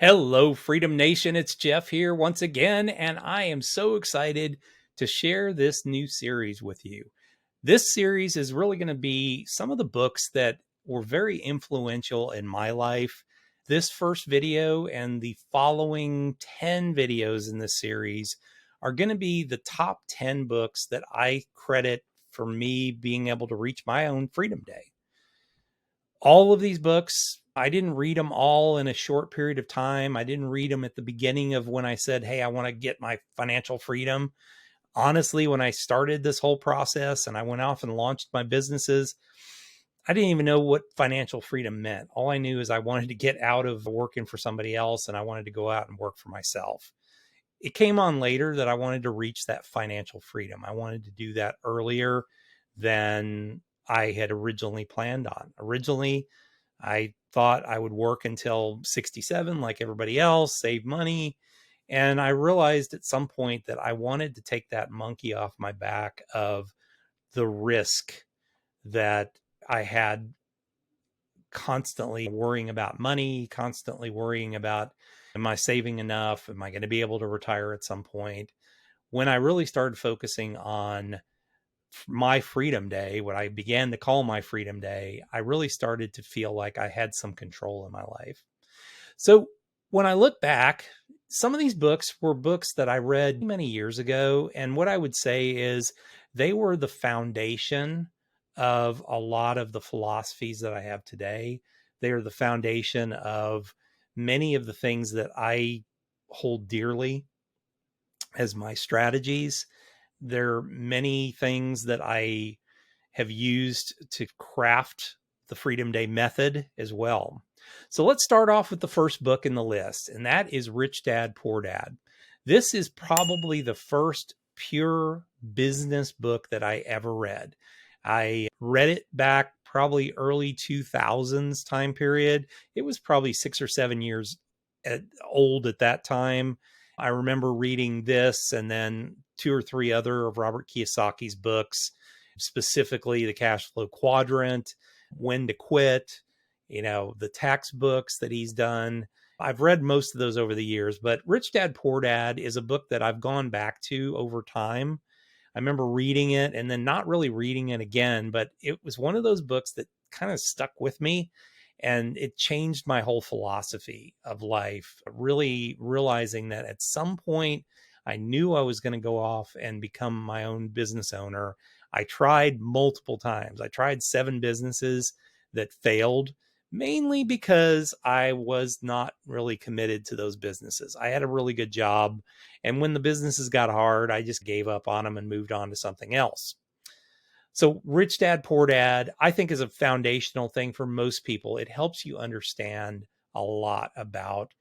Hello, Freedom Nation. It's Jeff here once again, and I am so excited to share this new series with you. This series is really going to be some of the books that were very influential in my life. This first video and the following 10 videos in this series are going to be the top 10 books that I credit for me being able to reach my own Freedom Day. All of these books, I didn't read them all in a short period of time. I didn't read them at the beginning of when I said, hey, I want to get my financial freedom. Honestly, when I started this whole process and I went off and launched my businesses, I didn't even know what financial freedom meant. All I knew is I wanted to get out of working for somebody else and I wanted to go out and work for myself. It came on later that I wanted to reach that financial freedom. I wanted to do that earlier than I had originally planned on. Originally, I thought I would work until 67 like everybody else, save money. And I realized at some point that I wanted to take that monkey off my back of the risk that I had constantly worrying about money, constantly worrying about, am I saving enough? Am I going to be able to retire at some point? When I really started focusing on my Freedom Day, what I began to call my Freedom Day, I really started to feel like I had some control in my life. So when I look back, some of these books were books that I read many years ago. And what I would say is they were the foundation of a lot of the philosophies that I have today. They are the foundation of many of the things that I hold dearly as my strategies. There are many things that I have used to craft the Freedom Day method as well. So let's start off with the first book in the list, and that is Rich Dad, Poor Dad. This is probably the first pure business book that I ever read. I read it back probably early 2000s time period. It was probably 6 or 7 years old at that time. I remember reading this and then two or three other of Robert Kiyosaki's books, specifically The Cash Flow Quadrant, When to Quit, the tax books that he's done. I've read most of those over the years, but Rich Dad, Poor Dad is a book that I've gone back to over time. I remember reading it and then not really reading it again, but it was one of those books that kind of stuck with me and it changed my whole philosophy of life, really realizing that at some point I knew I was going to go off and become my own business owner. I tried multiple times. I tried 7 businesses that failed, mainly because I was not really committed to those businesses. I had a really good job. And when the businesses got hard, I just gave up on them and moved on to something else. So Rich Dad, Poor Dad, I think is a foundational thing for most people. It helps you understand a lot about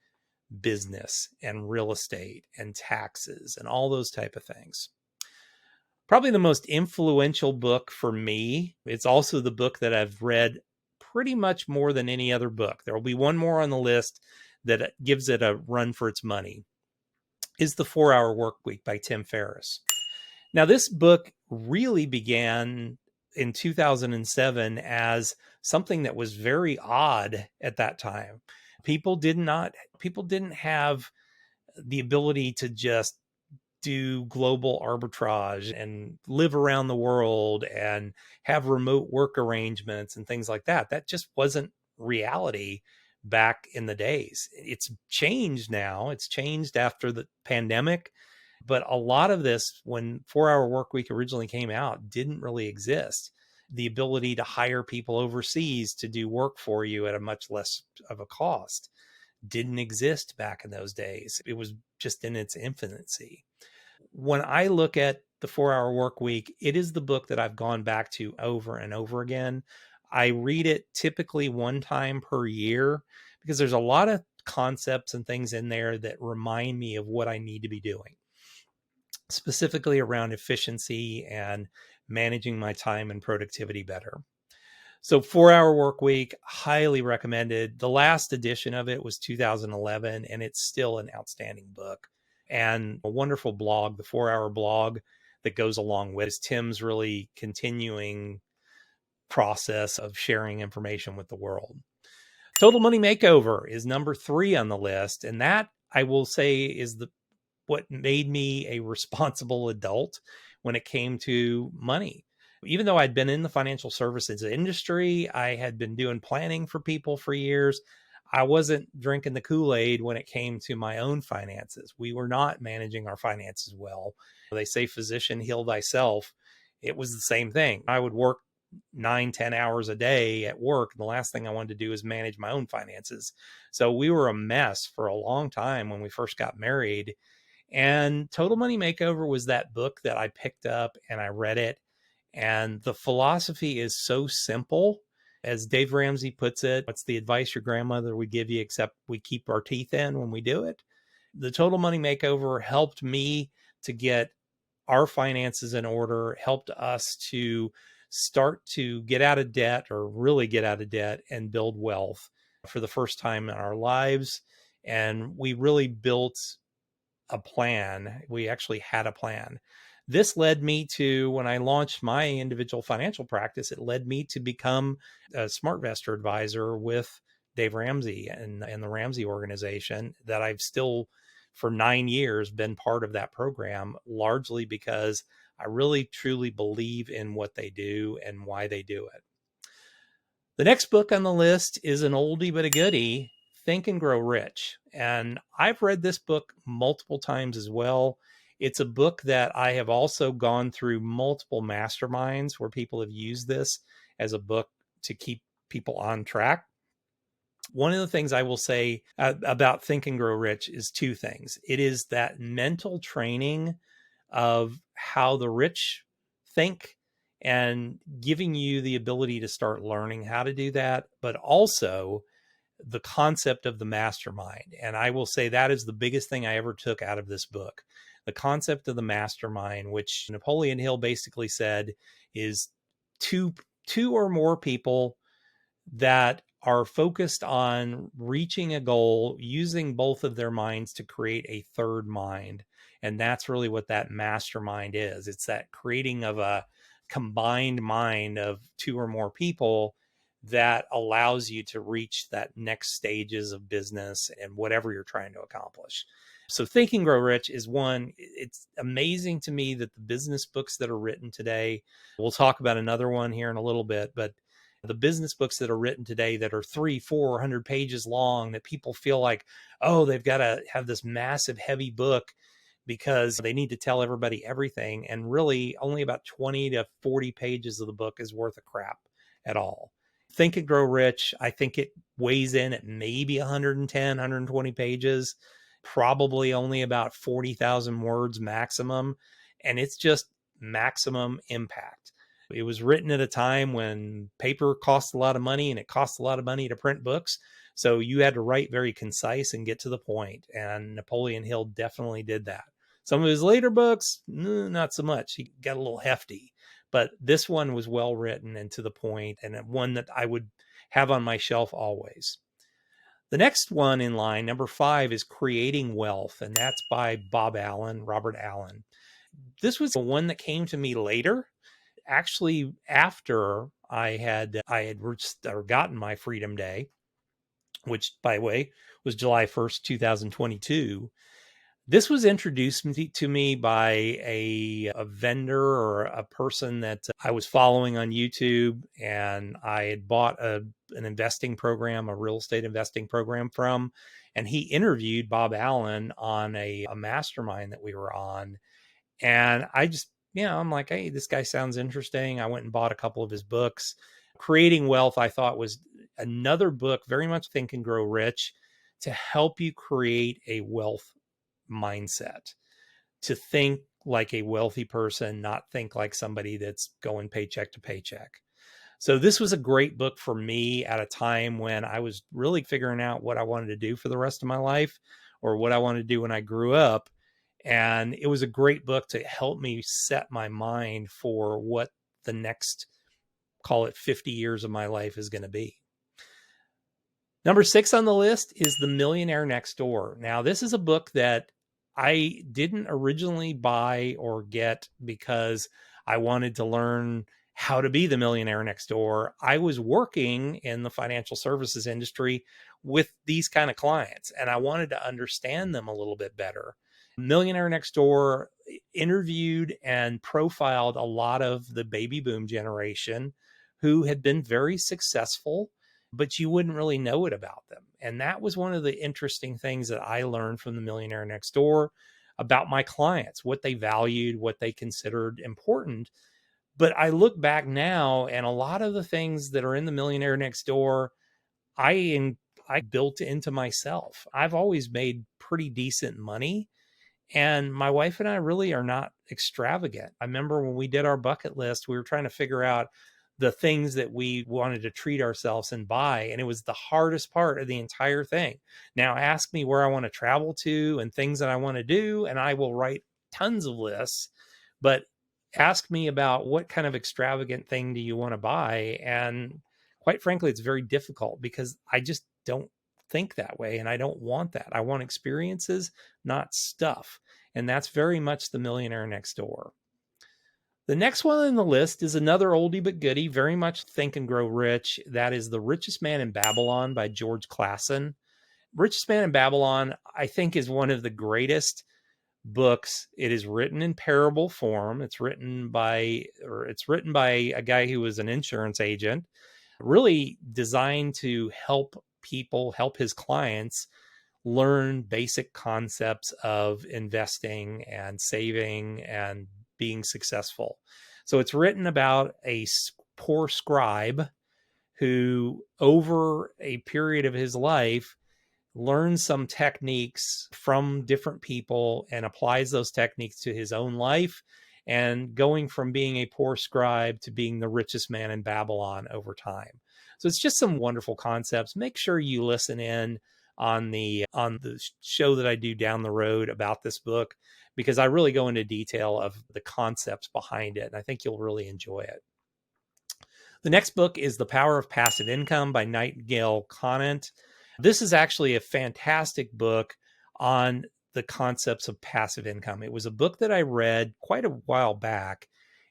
business and real estate and taxes and all those type of things. Probably the most influential book for me. It's also the book that I've read pretty much more than any other book. There will be one more on the list that gives it a run for its money, is The 4-Hour Workweek by Tim Ferriss. Now, this book really began in 2007 as something that was very odd at that time. People didn't have the ability to just do global arbitrage and live around the world and have remote work arrangements and things like that. That just wasn't reality back in the days. It's changed now. It's changed after the pandemic. But a lot of this, when 4-Hour Workweek originally came out, didn't really exist. The ability to hire people overseas to do work for you at a much less of a cost didn't exist back in those days. It was just in its infancy. When I look at the 4-Hour Workweek, it is the book that I've gone back to over and over again. I read it typically one time per year because there's a lot of concepts and things in there that remind me of what I need to be doing, specifically around efficiency and managing my time and productivity better. So 4-Hour Workweek, highly recommended. The last edition of it was 2011, and it's still an outstanding book and a wonderful blog, the 4-Hour blog that goes along with Tim's really continuing process of sharing information with the world. Total Money Makeover is number 3 on the list. And that, I will say, is what made me a responsible adult when it came to money. Even though I'd been in the financial services industry, I had been doing planning for people for years. I wasn't drinking the Kool-Aid when it came to my own finances. We were not managing our finances well. They say, physician, heal thyself. It was the same thing. I would work 9, 10 hours a day at work. And the last thing I wanted to do is manage my own finances. So we were a mess for a long time when we first got married. And Total Money Makeover was that book that I picked up and I read it. And the philosophy is so simple. As Dave Ramsey puts it, what's the advice your grandmother would give you, except we keep our teeth in when we do it? The Total Money Makeover helped me to get our finances in order, helped us to start to get out of debt, or really get out of debt, and build wealth for the first time in our lives. And we really built a plan. We actually had a plan. This led me to, when I launched my individual financial practice, it led me to become a SmartVestor advisor with Dave Ramsey and the Ramsey organization, that I've still, for 9 years, been part of that program, largely because I really truly believe in what they do and why they do it. The next book on the list is an oldie but a goodie, Think and Grow Rich. And I've read this book multiple times as well. It's a book that I have also gone through multiple masterminds where people have used this as a book to keep people on track. One of the things I will say about Think and Grow Rich is 2 things. It is that mental training of how the rich think and giving you the ability to start learning how to do that, but also the concept of the mastermind. And I will say that is the biggest thing I ever took out of this book. The concept of the mastermind, which Napoleon Hill basically said is two or more people that are focused on reaching a goal, using both of their minds to create a third mind. And that's really what that mastermind is. It's that creating of a combined mind of 2 or more people that allows you to reach that next stages of business and whatever you're trying to accomplish. So Think and Grow Rich is one. It's amazing to me that the business books that are written today, we'll talk about another one here in a little bit, but the business books that are written today that are 300-400 pages long, that people feel like, oh, they've got to have this massive, heavy book because they need to tell everybody everything. And really only about 20 to 40 pages of the book is worth a crap at all. Think and Grow Rich, I think it weighs in at maybe 110, 120 pages, probably only about 40,000 words maximum. And it's just maximum impact. It was written at a time when paper cost a lot of money, and it costs a lot of money to print books. So you had to write very concise and get to the point. And Napoleon Hill definitely did that. Some of his later books, not so much. He got a little hefty. But this one was well written and to the point, and one that I would have on my shelf always. The next one in line, number 5, is Creating Wealth, and that's by Robert Allen. This was the one that came to me later, actually after I had gotten my Freedom Day, which, by the way, was July 1st, 2022. This was introduced to me by a vendor or a person that I was following on YouTube, and I had bought an investing program, a real estate investing program from, and he interviewed Bob Allen on a mastermind that we were on. And I just, I'm like, hey, this guy sounds interesting. I went and bought a couple of his books. Creating Wealth, I thought, was another book, very much Think and Grow Rich, to help you create a wealth mindset, to think like a wealthy person, not think like somebody that's going paycheck to paycheck. So this was a great book for me at a time when I was really figuring out what I wanted to do for the rest of my life, or what I wanted to do when I grew up. And it was a great book to help me set my mind for what the next, call it 50 years of my life, is going to be. Number 6 on the list is The Millionaire Next Door. Now, this is a book that I didn't originally buy or get because I wanted to learn How to Be the Millionaire Next Door, I was working in the financial services industry with these kind of clients, and I wanted to understand them a little bit better. Millionaire Next Door interviewed and profiled a lot of the baby boom generation who had been very successful, but you wouldn't really know it about them. And that was one of the interesting things that I learned from the Millionaire Next Door about my clients, what they valued, what they considered important. But I look back now, and a lot of the things that are in the Millionaire Next Door, I built into myself. I've always made pretty decent money, and my wife and I really are not extravagant. I remember when we did our bucket list, we were trying to figure out the things that we wanted to treat ourselves and buy, and it was the hardest part of the entire thing. Now ask me where I want to travel to and things that I want to do, and I will write tons of lists. But ask me about what kind of extravagant thing do you want to buy, and quite frankly, it's very difficult because I just don't think that way, and I don't want that. I want experiences, not stuff. And that's very much the Millionaire Next Door. The next one on the list is another oldie but goodie, very much Think and Grow Rich. That is The Richest Man in Babylon by George Clason. Richest Man in Babylon, I think, is one of the greatest books. It is written in parable form. It's written by a guy who was an insurance agent, really designed to help people, help his clients learn basic concepts of investing and saving and being successful. So it's written about a poor scribe who, over a period of his life, learns some techniques from different people and applies those techniques to his own life, and going from being a poor scribe to being the richest man in Babylon over time. So it's just some wonderful concepts. Make sure you listen in on the show that I do down the road about this book, because I really go into detail of the concepts behind it, and I think you'll really enjoy it. The next book is The Power of Passive Income by Nightingale Conant. This is actually a fantastic book on the concepts of passive income. It was a book that I read quite a while back,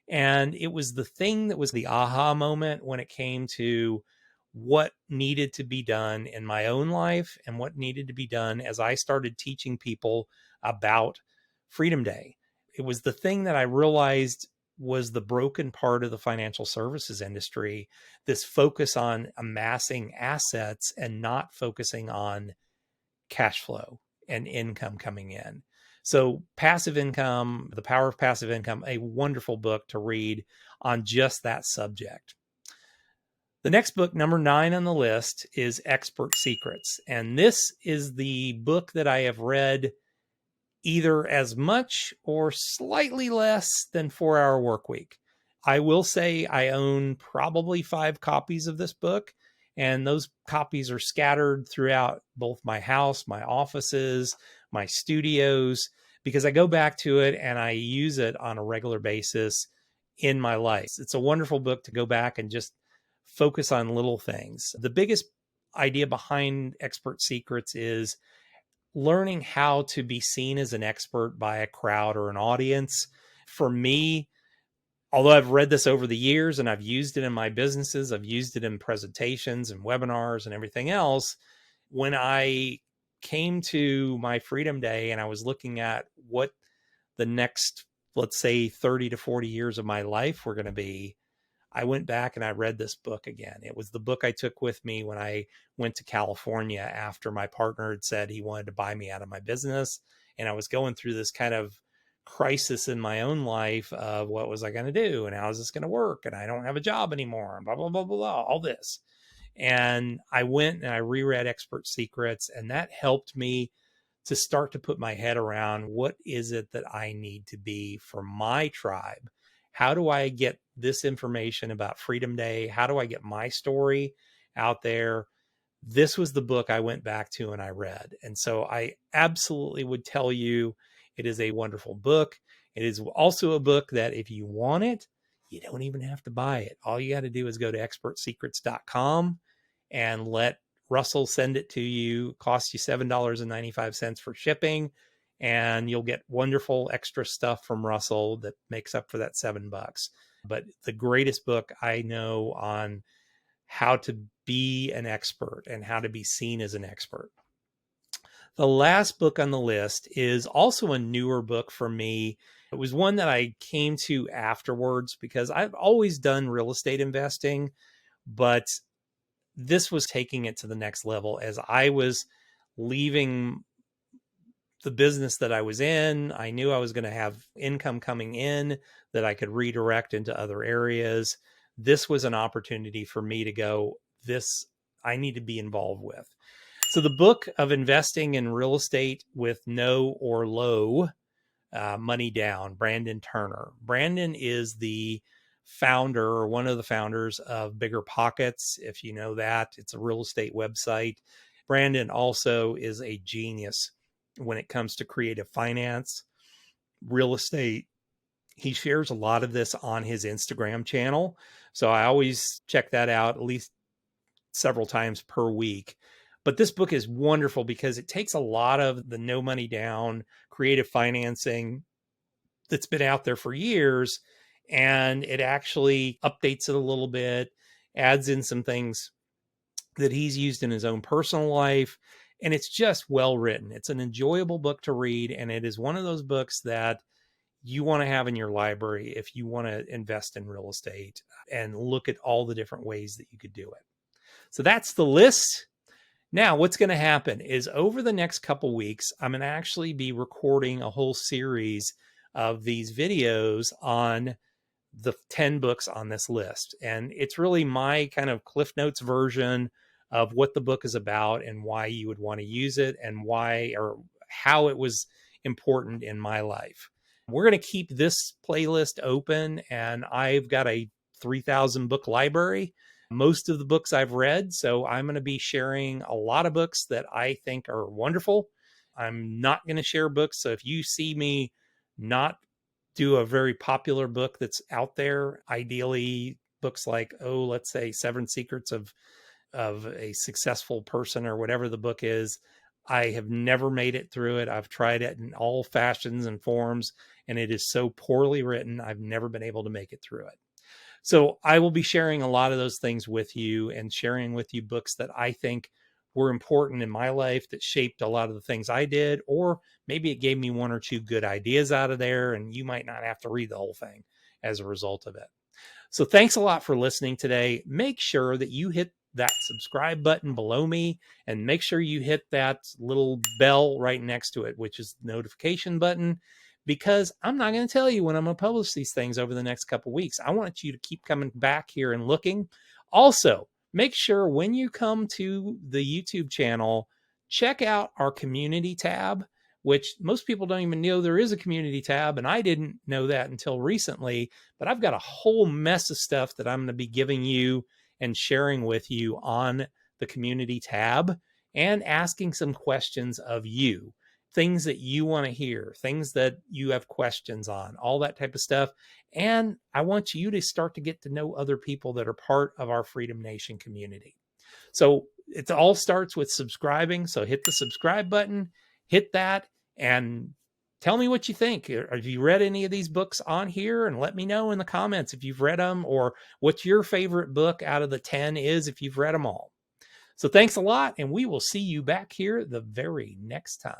and it was the thing that was the aha moment when it came to what needed to be done in my own life and what needed to be done as I started teaching people about Freedom Day. It was the thing that I realized was the broken part of the financial services industry, this focus on amassing assets and not focusing on cash flow and income coming in. So Passive Income, The Power of Passive Income, a wonderful book to read on just that subject. The next book, number 9 on the list, is Expert Secrets. And this is the book that I have read either as much or slightly less than 4 Hour Workweek. I will say I own probably 5 copies of this book, and those copies are scattered throughout both my house, my offices, my studios, because I go back to it and I use it on a regular basis in my life. It's a wonderful book to go back and just focus on little things. The biggest idea behind Expert Secrets is learning how to be seen as an expert by a crowd or an audience. For me, although I've read this over the years and I've used it in my businesses, I've used it in presentations and webinars and everything else, when I came to my Freedom Day and I was looking at what the next, let's say, 30 to 40 years of my life were going to be, I went back and I read this book again. It was the book I took with me when I went to California after my partner had said he wanted to buy me out of my business. And I was going through this kind of crisis in my own life of what was I going to do and how is this going to work? And I don't have a job anymore and blah, blah, blah, blah, blah, all this. And I went and I reread Expert Secrets, and that helped me to start to put my head around what is it that I need to be for my tribe? How do I get this information about Freedom Day? How do I get my story out there? This was the book I went back to and I read. And so I absolutely would tell you it is a wonderful book. It is also a book that if you want it, you don't even have to buy it. All you got to do is go to expertsecrets.com and let Russell send it to you. It costs you $7.95 for shipping. and you'll get wonderful extra stuff from Russell that makes up for that $7. But the greatest book I know on how to be an expert and how to be seen as an expert. The last book on the list is also a newer book for me. It was one that I came to afterwards because I've always done real estate investing, but this was taking it to the next level as I was leaving the business that I was in. I knew I was going to have income coming in that I could redirect into other areas. This was an opportunity for me to go, this I need to be involved with. So the book of investing in real estate with no or low money down, Brandon Turner. Brandon is the founder or one of the founders of Bigger Pockets. If you know that, it's a real estate website. Brandon also is a genius when it comes to creative finance, real estate. He shares a lot of this on his Instagram channel. So I always check that out at least several times per week. But this book is wonderful because it takes a lot of the no money down creative financing that's been out there for years, and it actually updates it a little bit, adds in some things that he's used in his own personal life. And it's just well written. It's an enjoyable book to read. And it is one of those books that you want to have in your library if you want to invest in real estate and look at all the different ways that you could do it. So that's the list. Now, what's going to happen is over the next couple weeks, I'm going to actually be recording a whole series of these videos on the 10 books on this list. And it's really my kind of Cliff Notes version of what the book is about and why you would want to use it and why or how it was important in my life. We're going to keep this playlist open, and I've got a 3,000 book library. Most of the books I've read. So I'm going to be sharing a lot of books that I think are wonderful. I'm not going to share books. So if you see me not do a very popular book that's out there, ideally books like, let's say 7 Secrets of a Successful Person or whatever the book is, I have never made it through it. I've tried it in all fashions and forms, and it is so poorly written. I've never been able to make it through it. So I will be sharing a lot of those things with you and sharing with you books that I think were important in my life that shaped a lot of the things I did, or maybe it gave me 1 or 2 good ideas out of there, and you might not have to read the whole thing as a result of it. So thanks a lot for listening today. Make sure that you hit that subscribe button below me, and make sure you hit that little bell right next to it, which is the notification button, because I'm not going to tell you when I'm going to publish these things over the next couple of weeks. I want you to keep coming back here and looking. Also, make sure when you come to the YouTube channel, check out our community tab, which most people don't even know there is a community tab. And I didn't know that until recently, but I've got a whole mess of stuff that I'm going to be giving you and sharing with you on the community tab and asking some questions of you. Things that you want to hear, things that you have questions on, all that type of stuff. And I want you to start to get to know other people that are part of our Freedom Nation community. So it all starts with subscribing. So hit the subscribe button, hit that, and tell me what you think. Have you read any of these books on here? And let me know in the comments if you've read them, or what your favorite book out of the 10 is if you've read them all. So thanks a lot, and we will see you back here the very next time.